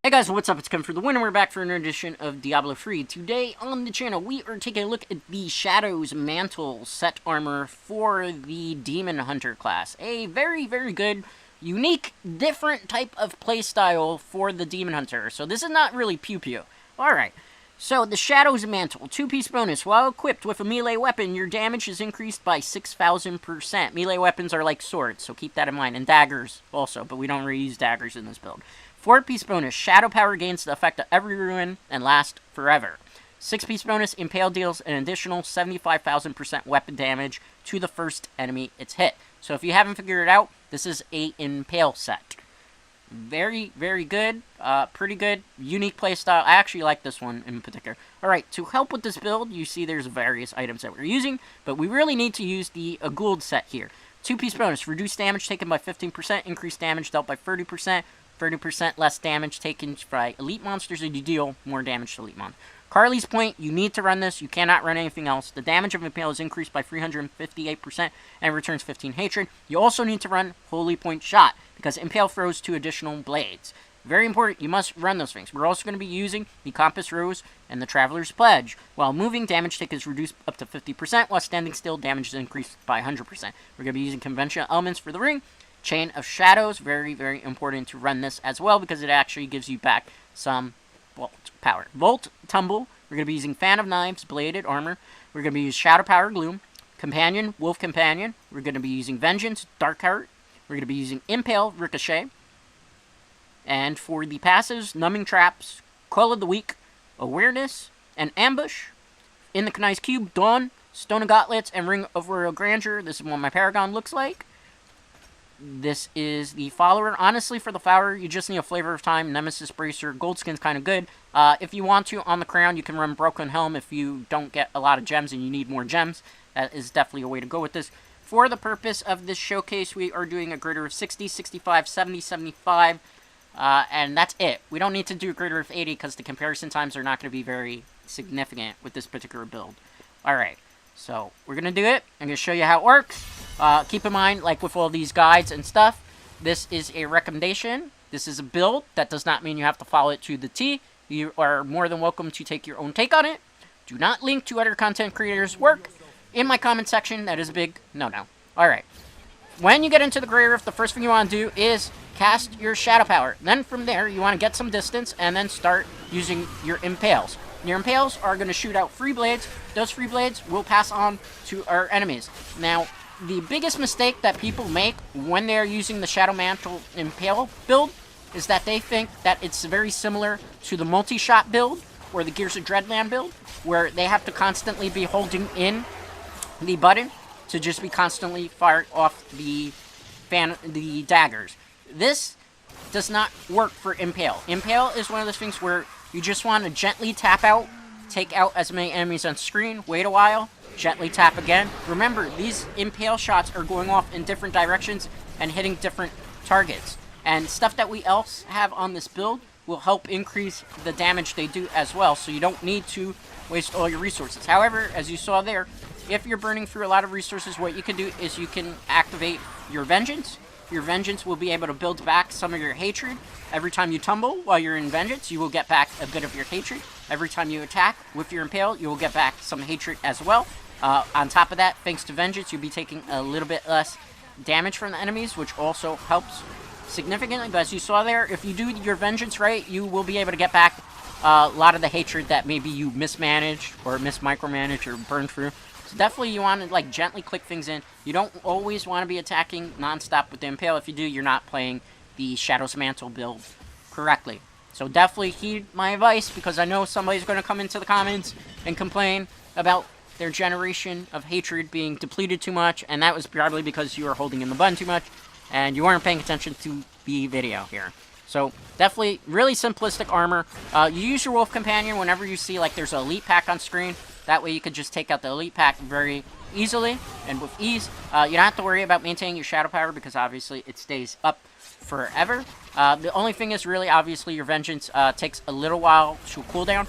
Hey guys, what's up? It's Kevin for the win, and we're back for another edition of Diablo 3. Today on the channel, we are taking a look at the Shadow's Mantle set armor for the Demon Hunter class. A very, very good, unique, different type of playstyle for the Demon Hunter. So this is not really pew-pew. Alright, so the Shadow's Mantle, 2-piece bonus. While equipped with a melee weapon, your damage is increased by 6,000%. Melee weapons are like swords, so keep that in mind. And daggers also, but we don't really use daggers in this build. 4-piece bonus, Shadow Power gains the effect of every ruin and lasts forever. 6-piece bonus, Impale deals an additional 75,000% weapon damage to the first enemy it's hit. So if you haven't figured it out, this is a Impale set. Very, very good. Pretty good. Unique playstyle. I actually like this one in particular. Alright, to help with this build, you see there's various items that we're using, but we really need to use the Gould set here. 2-piece bonus, reduce damage taken by 15%, increase damage dealt by 30%, 30% less damage taken by elite monsters, and you deal more damage to elite monsters. Carly's Point, you need to run this. You cannot run anything else. The damage of Impale is increased by 358% and returns 15 hatred. You also need to run Holy Point Shot, because Impale throws 2 additional blades. Very important, you must run those things. We're also going to be using the Compass Rose and the Traveler's Pledge. While moving, damage taken is reduced up to 50%, while standing still, damage is increased by 100%. We're going to be using conventional elements for the ring. Chain of Shadows, very, very important to run this as well, because it actually gives you back some Volt power. Volt Tumble, we're going to be using Fan of Knives, Bladed Armor. We're going to be using Shadow Power Gloom. Companion, Wolf Companion. We're going to be using Vengeance, Dark Heart. We're going to be using Impale, Ricochet. And for the passives, Numbing Traps, Quell of the Weak, Awareness, and Ambush. In the Kanai's Cube, Dawn, Stone of Gauntlets, and Ring of Royal Grandeur. This is what my Paragon looks like. This is the follower. Honestly, for the flower, you just need a Flavor of Time, Nemesis Bracer. Goldskin's kind of good. If you want to, on the crown, you can run Broken Helm if you don't get a lot of gems and you need more gems. That is definitely a way to go with this. For the purpose of this showcase, we are doing a greater of 60, 65, 70, 75, and that's it. We don't need to do a greater of 80 because the comparison times are not going to be very significant with this particular build. Alright, so we're going to do it. I'm going to show you how it works. Keep in mind, like with all these guides and stuff, this is a recommendation. This is a build. That does not mean you have to follow it to the T. You are more than welcome to take your own take on it. Do not link to other content creators' work in my comment section. That is a big no-no. Alright. When you get into the Grey Rift, the first thing you want to do is cast your Shadow Power. Then from there, you want to get some distance and then start using your Impales. Your Impales are going to shoot out free blades. Those free blades will pass on to our enemies. Now, the biggest mistake that people make when they're using the Shadow Mantle Impale build is that they think that it's very similar to the multi-shot build or the Gears of Dreadland build, where they have to constantly be holding in the button to just be constantly firing off the daggers. This does not work for Impale. Impale is one of those things where you just want to gently tap out, take out as many enemies on screen, wait a while, gently tap again. Remember, these Impale shots are going off in different directions and hitting different targets. And stuff that we else have on this build will help increase the damage they do as well, so you don't need to waste all your resources. However, as you saw there, if you're burning through a lot of resources, what you can do is you can activate your Vengeance. Your Vengeance will be able to build back some of your hatred. Every time you tumble while you're in Vengeance, you will get back a bit of your hatred. Every time you attack with your Impale, you will get back some hatred as well. On top of that, thanks to Vengeance, you'll be taking a little bit less damage from the enemies, which also helps significantly. But as you saw there, if you do your Vengeance right, you will be able to get back a lot of the hatred that maybe you mismanaged or micromanaged or burned through. So definitely you want to like gently click things in. You don't always want to be attacking non-stop with the Impale. If you do, you're not playing the Shadow's Mantle build correctly. So definitely heed my advice, because I know somebody's going to come into the comments and complain about their generation of hatred being depleted too much, and that was probably because you were holding in the button too much, and you weren't paying attention to the video here. So, definitely, really simplistic armor. You use your Wolf Companion whenever you see, like, there's an Elite Pack on screen. That way you can just take out the Elite Pack very easily, and with ease. You don't have to worry about maintaining your Shadow Power, because obviously it stays up forever. The only thing is really, obviously, your Vengeance takes a little while to cooldown.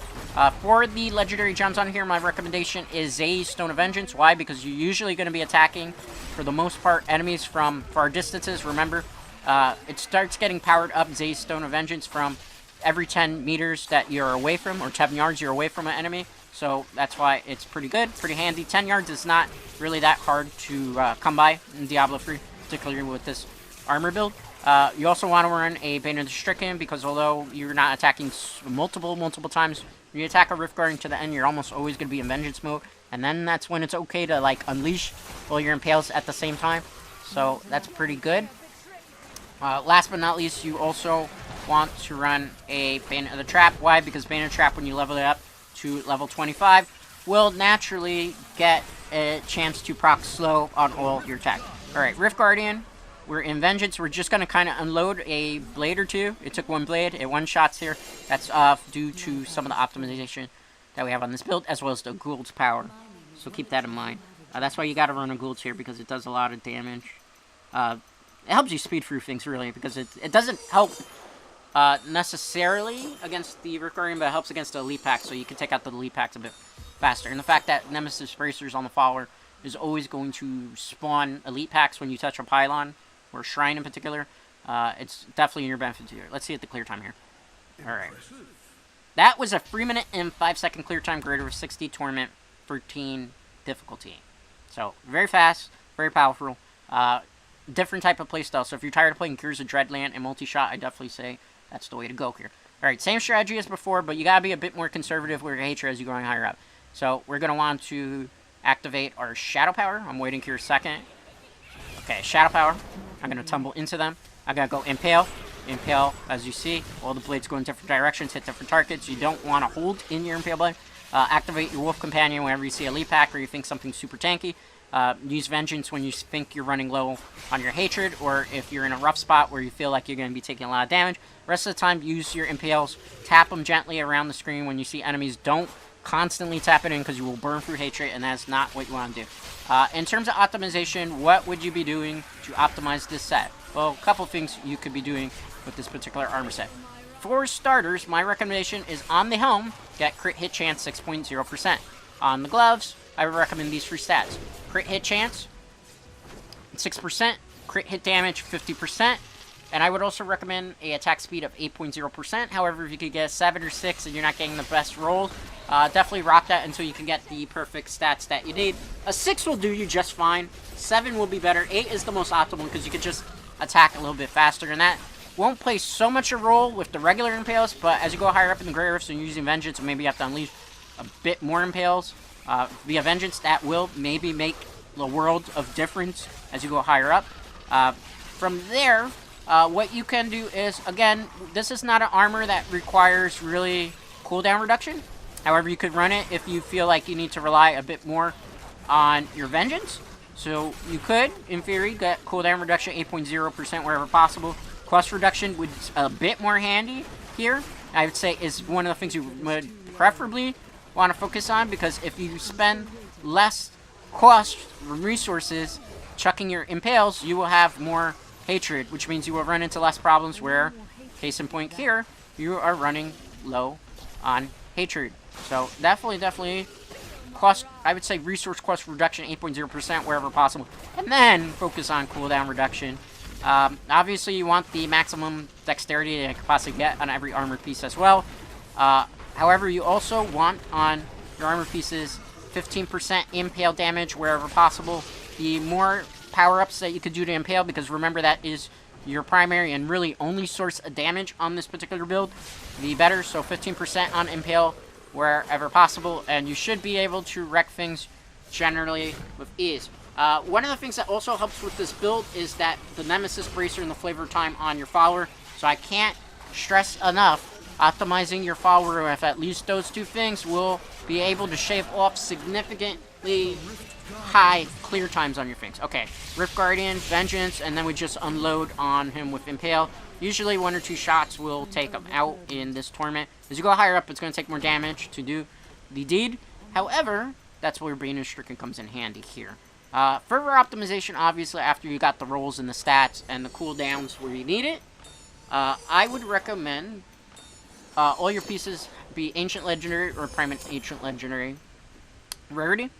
For the legendary gems on here, my recommendation is Zay's Stone of Vengeance. Why? Because you're usually going to be attacking, for the most part, enemies from far distances. Remember, it starts getting powered up, Zay's Stone of Vengeance, from every 10 meters that you're away from, or 10 yards you're away from an enemy. So that's why it's pretty good, pretty handy. 10 yards is not really that hard to come by in Diablo 3, particularly with this armor build. You also want to run a Bane of the Stricken, because although you're not attacking multiple times, when you attack a Rift Guardian to the end, you're almost always going to be in Vengeance mode. And then that's when it's okay to, like, unleash all your Impales at the same time. So that's pretty good. Last but not least, you also want to run a Bane of the Trap. Why? Because Bane of the Trap, when you level it up to level 25, will naturally get a chance to proc slow on all your attack. Alright, Rift Guardian, we're in Vengeance. We're just going to kind of unload a blade or two. It took one blade, it one-shots here. That's due to some of the optimization that we have on this build, as well as the Gould's power. So keep that in mind. That's why you got to run a Gould's here, because it does a lot of damage. It helps you speed through things, really, because it doesn't help necessarily against the Rift Guardian, but it helps against the Elite Pack, so you can take out the Elite Packs a bit faster. And the fact that Nemesis Bracers on the follower is always going to spawn Elite Packs when you touch a Pylon, or Shrine in particular, it's definitely in your benefit here. Let's see at the clear time here. Alright. That was a 3-minute and 5-second clear time, greater of 60, Torment, 13 difficulty. So, very fast, very powerful. Different type of playstyle. So if you're tired of playing Gears of Dreadland and multi-shot, I definitely say that's the way to go here. Alright, same strategy as before, but you gotta be a bit more conservative with your hatred as you're going higher up. So we're gonna want to activate our Shadow Power. I'm waiting here a second. Okay, Shadow Power. I'm gonna tumble into them. I'm gonna go Impale. Impale, as you see, all the blades go in different directions, hit different targets. You don't want to hold in your Impale blade. Activate your Wolf Companion whenever you see a Elite Pack or you think something's super tanky. Use Vengeance when you think you're running low on your hatred, or if you're in a rough spot where you feel like you're going to be taking a lot of damage. Rest of the time, use your Impales. Tap them gently around the screen when you see enemies. Don't constantly tap it in, because you will burn through hatred, and that's not what you want to do. In terms of optimization, what would you be doing to optimize this set? Well, a couple things you could be doing with this particular armor set. For starters, my recommendation is on the helm, get crit hit chance 6.0%. On the gloves, I would recommend these 3 stats. Crit hit chance, 6%. Crit hit damage, 50%. And I would also recommend a attack speed of 8.0%. However, if you could get a 7 or 6 and you're not getting the best rolls, definitely rock that until you can get the perfect stats that you need. A 6 will do you just fine. 7 will be better. 8 is the most optimal, because you could just attack a little bit faster. And that won't play so much a role with the regular Impales, but as you go higher up in the Grey Rifts and you're using Vengeance, maybe you have to unleash a bit more Impales via Vengeance. That will maybe make the world of difference as you go higher up. From there, what you can do is, again, this is not an armor that requires really cooldown reduction. However, you could run it if you feel like you need to rely a bit more on your Vengeance. So you could, in theory, get cooldown reduction 8.0% wherever possible. Cost reduction would be a bit more handy here. I would say is one of the things you would preferably want to focus on, because if you spend less cost resources chucking your Impales, you will have more hatred, which means you will run into less problems where, case in point here, you are running low on hatred. So definitely cost, I would say resource cost reduction 8.0% wherever possible, and then focus on cooldown reduction. Obviously you want the maximum dexterity that you could possibly get on every armor piece as well. However, you also want on your armor pieces 15% impale damage wherever possible. The more power-ups that you could do to Impale, because remember that is your primary and really only source of damage on this particular build, the better. So 15% on Impale wherever possible, and you should be able to wreck things generally with ease. One of the things that also helps with this build is that the Nemesis Bracer and the Flavor Time on your follower. So I can't stress enough, optimizing your follower with at least those 2 things will be able to shave off significantly high clear times on your things. Okay, Rift Guardian, Vengeance, and then we just unload on him with Impale. Usually 1 or 2 shots will take him out in this tournament. As you go higher up, it's going to take more damage to do the deed. However, that's where Bane and Stricken comes in handy here. Further optimization, obviously, after you got the rolls and the stats and the cooldowns where you need it, I would recommend all your pieces be Ancient Legendary or Primate Ancient Legendary rarity.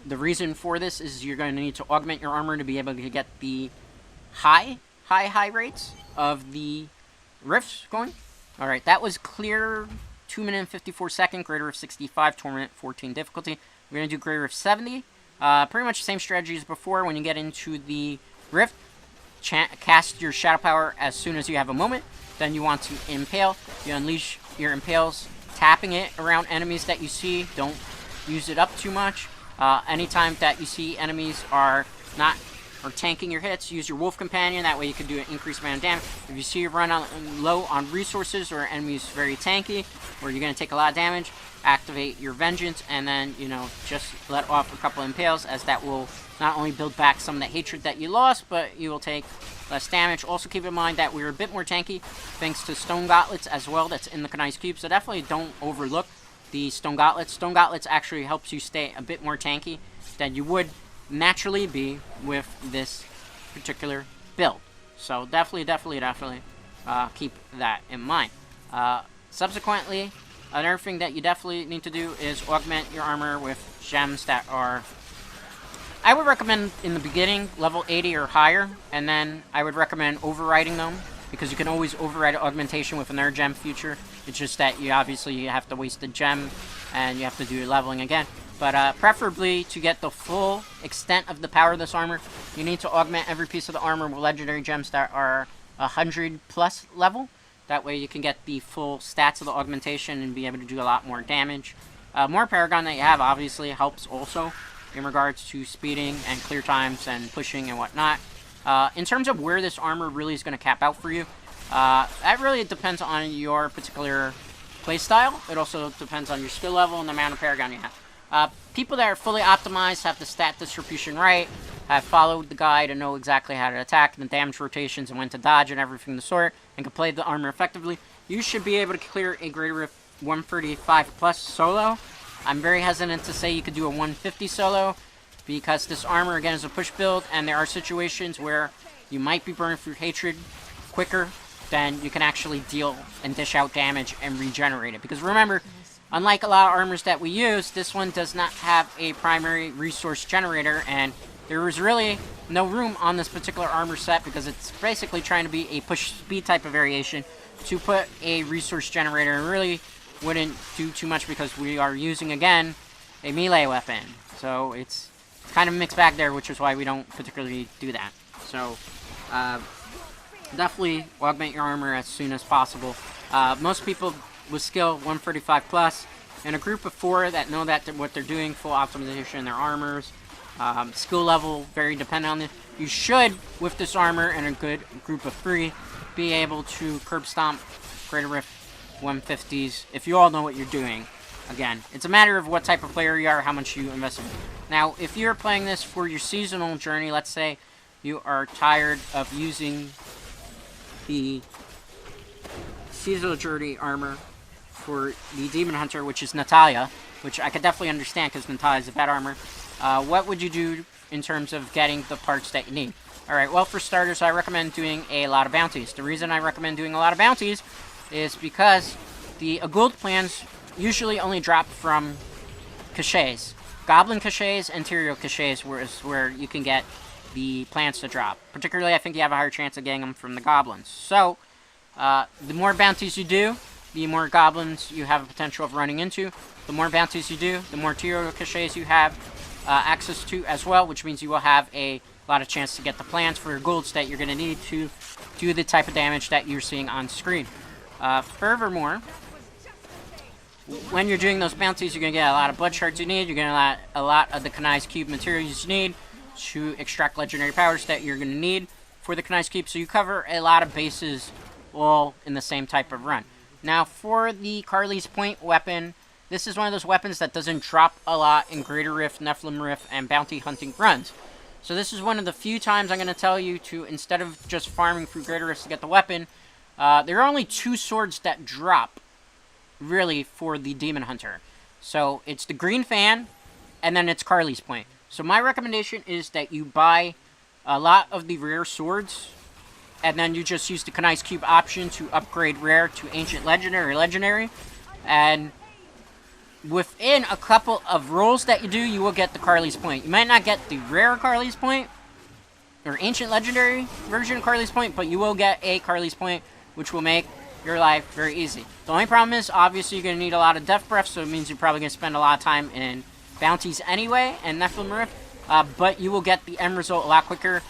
The reason for this is you're going to need to augment your armor to be able to get the high rates of the rifts going. Alright, that was clear. 2 minute and 54 second, greater of 65, torment 14 difficulty. We're going to do greater of 70. Pretty much the same strategy as before. When you get into the rift, cast your shadow power as soon as you have a moment. Then you want to impale. You unleash your impales, tapping it around enemies that you see. Don't use it up too much. Anytime that you see enemies are not tanking your hits, use your wolf companion. That way you can do an increased amount of damage. If you see you run low on resources or enemies very tanky, or you're going to take a lot of damage, activate your vengeance, and then, you know, just let off a couple impales, as that will not only build back some of the hatred that you lost, but you will take less damage. Also keep in mind that we're a bit more tanky thanks to stone gauntlets as well that's in the Kanai's cube, so definitely don't overlook the stone gauntlets. Stone gauntlets actually helps you stay a bit more tanky than you would naturally be with this particular build. So definitely keep that in mind. Subsequently, another thing that you definitely need to do is augment your armor with gems that are, I would recommend in the beginning level 80 or higher, and then I would recommend overriding them, because you can always override augmentation with another gem feature. It's just that you have to waste the gem and you have to do your leveling again. But preferably, to get the full extent of the power of this armor, you need to augment every piece of the armor with legendary gems that are 100 plus level. That way you can get the full stats of the augmentation and be able to do a lot more damage. More Paragon that you have obviously helps also in regards to speeding and clear times and pushing and whatnot. In terms of where this armor really is going to cap out for you, that really depends on your particular playstyle. It also depends on your skill level and the amount of Paragon you have. People that are fully optimized, have the stat distribution right, have followed the guide and know exactly how to attack, and the damage rotations and when to dodge and everything of the sort, and can play the armor effectively, you should be able to clear a greater of 135 plus solo. I'm very hesitant to say you could do a 150 solo, because this armor, again, is a push build, and there are situations where you might be burning through hatred quicker than you can actually deal and dish out damage and regenerate it. Because remember, unlike a lot of armors that we use, this one does not have a primary resource generator, and there is really no room on this particular armor set, because it's basically trying to be a push speed type of variation, to put a resource generator. And really wouldn't do too much, because we are using, again, a melee weapon. So it's kind of a mixed bag there, which is why we don't particularly do that. So definitely augment your armor as soon as possible. Most people with skill 135 plus, and a group of 4 that know that what they're doing, full optimization in their armors. Skill level very dependent on it. You should, with this armor and a good group of 3, be able to curb stomp Greater Rift 150s if you all know what you're doing. Again, it's a matter of what type of player you are, how much you invest in it. Now, if you're playing this for your seasonal journey, let's say you are tired of using the seasonal journey armor for the Demon Hunter, which is Natalia, which I could definitely understand because Natalia is a bad armor. What would you do in terms of getting the parts that you need? Alright, well, for starters, I recommend doing a lot of bounties. The reason I recommend doing a lot of bounties is because the gold plans usually only drop from caches. Goblin caches and Tyrio caches is where you can get the plants to drop. Particularly, I think you have a higher chance of getting them from the goblins. So, the more bounties you do, the more goblins you have a potential of running into. The more bounties you do, the more Tyrio caches you have access to as well, which means you will have a lot of chance to get the plants for your golds that you're going to need to do the type of damage that you're seeing on screen. Furthermore, when you're doing those bounties, you're going to get a lot of blood shards you need. You're going to get a lot of the Kanai's Cube materials you need to extract legendary powers that you're going to need for the Kanai's Cube. So you cover a lot of bases all in the same type of run. Now, for the Carly's Point weapon, this is one of those weapons that doesn't drop a lot in Greater Rift, Nephilim Rift, and bounty hunting runs. So this is one of the few times I'm going to tell you to, instead of just farming through Greater Rift to get the weapon, there are only 2 swords that drop, really, for the Demon Hunter. So it's the Green Fan, and then it's Carly's Point. So my recommendation is that you buy a lot of the rare swords, and then you just use the Kanai's Cube option to upgrade rare to Ancient Legendary or Legendary. And within a couple of rolls that you do, you will get the Carly's Point. You might not get the rare Carly's Point, or Ancient Legendary version of Carly's Point, but you will get a Carly's Point, which will make your life very easy. The only problem is, obviously, you're going to need a lot of death breath, so it means you're probably going to spend a lot of time in bounties anyway, and Nephilim Rift, but you will get the end result a lot quicker.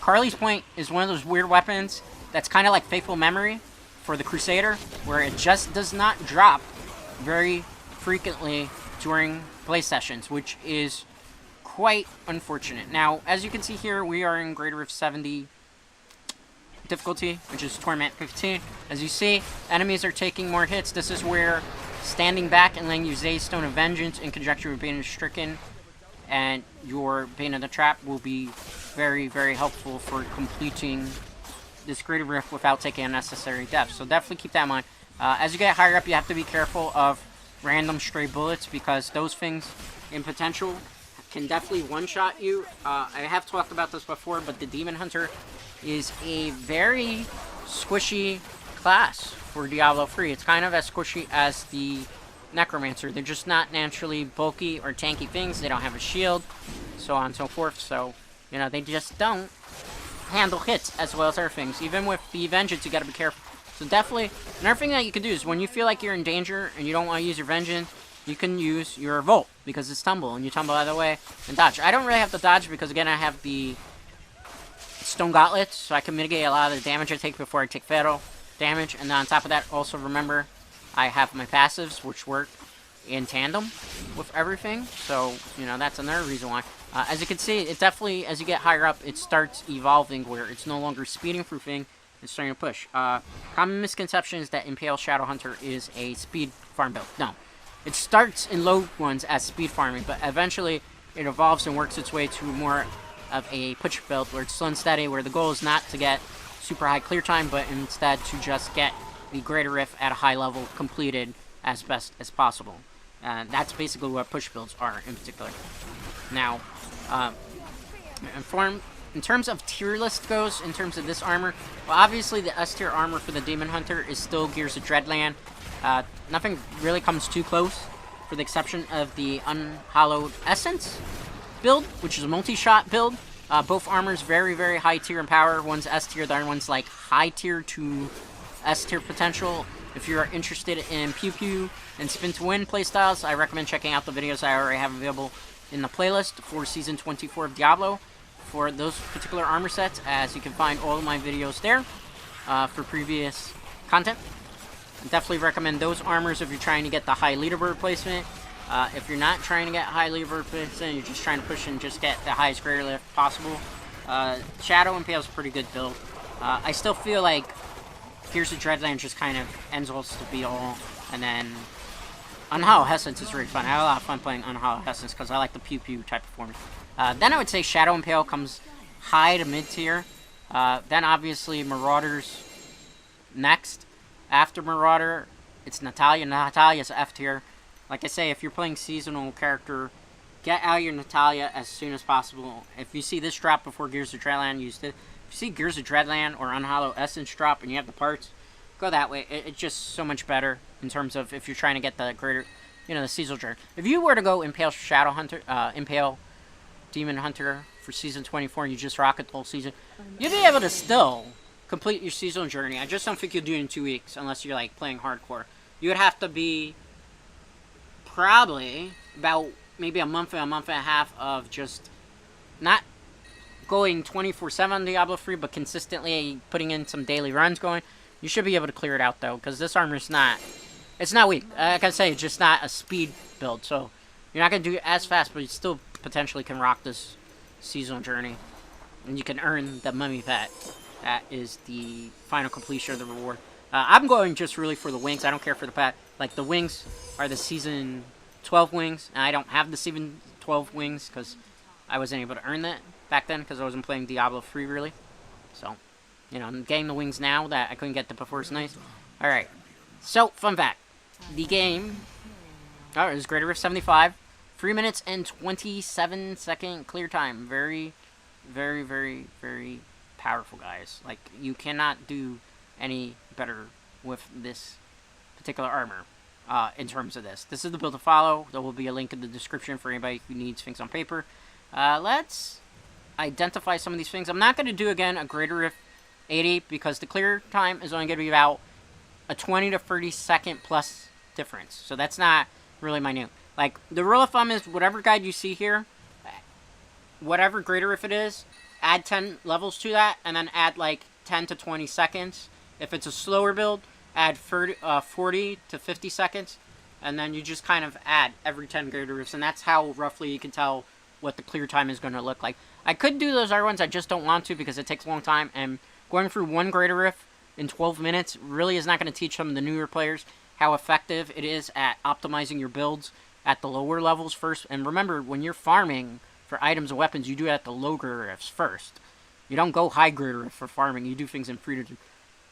Carly's Point is one of those weird weapons that's kind of like Faithful Memory for the Crusader, where it just does not drop very frequently during play sessions, which is quite unfortunate. Now, as you can see here, we are in Greater Rift 70 difficulty, which is Torment 15. As you see, enemies are taking more hits. This is where standing back and letting use Stone of Vengeance in conjunction with Bane of Stricken and your Bane of the Trap will be very, very helpful for completing this Greater Rift without taking unnecessary deaths. So definitely keep that in mind. As you get higher up, you have to be careful of random stray bullets because those things in potential can definitely one-shot you. I have talked about this before, but the Demon Hunter is a very squishy class for Diablo 3. It's kind of as squishy as the Necromancer. They're just not naturally bulky or tanky things. They don't have a shield, so on and so forth. So, you know, they just don't handle hits as well as other things. Even with the Vengeance, you gotta be careful. So definitely, another thing that you can do is when you feel like you're in danger and you don't want to use your Vengeance, you can use your Volt, because it's tumble, and you tumble out of the way and dodge. I don't really have to dodge because, again, I have the Stone Gauntlets, so I can mitigate a lot of the damage I take before I take fatal damage. And then on top of that, also remember, I have my passives, which work in tandem with everything. So, you know, that's another reason why. As you can see, it definitely, as you get higher up, it starts evolving where it's no longer speeding through thing, it's starting to push. Common misconception is that Impale Shadowhunter is a speed farm build. No. It starts in low ones as speed farming, but eventually it evolves and works its way to more of a push build where it's slow and steady, where the goal is not to get super high clear time, but instead to just get the Greater Rift at a high level completed as best as possible. That's basically what push builds are in particular. Now, in terms of tier list goes, in terms of this armor, well, obviously the S tier armor for the Demon Hunter is still Gears of Dreadland. Nothing really comes too close, for the exception of the Unhallowed Essence build, which is a multi-shot build. Both armors very, very high tier in power. One's S tier, the other one's like high tier to S tier potential. If you're interested in Pew Pew and Spin to Win playstyles, I recommend checking out the videos I already have available in the playlist for Season 24 of Diablo for those particular armor sets, as you can find all of my videos there for previous content. I definitely recommend those armors if you're trying to get the high leaderboard placement. If you're not trying to get high leaderboard placement, you're just trying to push and just get the highest Greater Rift possible. Shadow Impale is a pretty good build. I still feel like Gears of Dreadland just kind of ends all to be all, and then Unhallowed Essence is really fun. I had a lot of fun playing Unhallowed Essence because I like the pew pew type performance. Then I would say Shadow Impale comes high to mid tier. Then obviously Marauders next. After Marauder, it's Natalia. Natalia's F tier. Like I say, if you're playing seasonal character, get out your Natalia as soon as possible. If you see this drop before Gears of Dreadland, use it. If you see Gears of Dreadland or Unhallowed Essence drop and you have the parts, go that way. It's just so much better in terms of if you're trying to get the greater, you know, the seasonal journey. If you were to go Impale Shadowhunter, Impale Demon Hunter for Season 24 and you just rocket the whole season, you'd be able to still complete your seasonal journey. I just don't think you'll do it in 2 weeks unless you're like playing hardcore. You would have to be probably about maybe a month and a half of just not going 24/7 on Diablo 3, but consistently putting in some daily runs going. You should be able to clear it out though, because this armor is not, it's not weak. Like I say, it's just not a speed build, so you're not going to do it as fast, but you still potentially can rock this seasonal journey, and you can earn the mummy pet. That is the final completion of the reward. I'm going just really for the wings. I don't care for the pet. Like, the wings are the Season 12 wings, and I don't have the Season 12 wings because I wasn't able to earn that back then because I wasn't playing Diablo 3 really. So, you know, I'm getting the wings now that I couldn't get the before. It's nice. Alright. So, fun fact. The game, oh, it was Greater Rift 75. 3 minutes and 27 second clear time. Very, very, very, very powerful, guys. Like, you cannot do any better with this particular armor in terms of this. This is the build to follow. There will be a link in the description for anybody who needs things on paper. Let's identify some of these things. I'm not going to do, again, a Greater Rift 80 because the clear time is only going to be about a 20 to 30 second plus difference. So that's not really minute. Like, the rule of thumb is whatever guide you see here, whatever greater if it is, add 10 levels to that, and then add like 10 to 20 seconds. If it's a slower build, add 40 to 50 seconds, and then you just kind of add every 10 greater ifs, and that's how roughly you can tell what the clear time is going to look like. I could do those other ones, I just don't want to because it takes a long time, and going through one greater if in 12 minutes really is not going to teach some of the newer players how effective it is at optimizing your builds at the lower levels first. And remember, when you're farming for items and weapons, you do it at the low greater ifs first. You don't go high greater if for farming. You do things in 3 to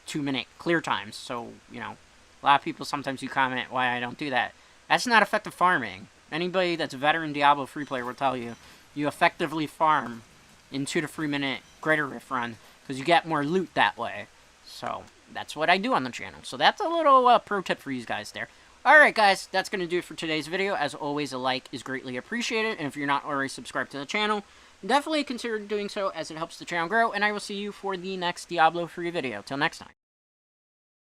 2 minute clear times. So, you know, a lot of people sometimes you comment why I don't do that. That's not effective farming. Anybody that's a veteran Diablo 3 player will tell you, you effectively farm in 2 to 3 minute greater if run because you get more loot that way. So that's what I do on the channel. So that's a little pro tip for you guys there. Alright guys, that's going to do it for today's video. As always, a like is greatly appreciated. And if you're not already subscribed to the channel, definitely consider doing so as it helps the channel grow. And I will see you for the next Diablo 3 video. Till next time.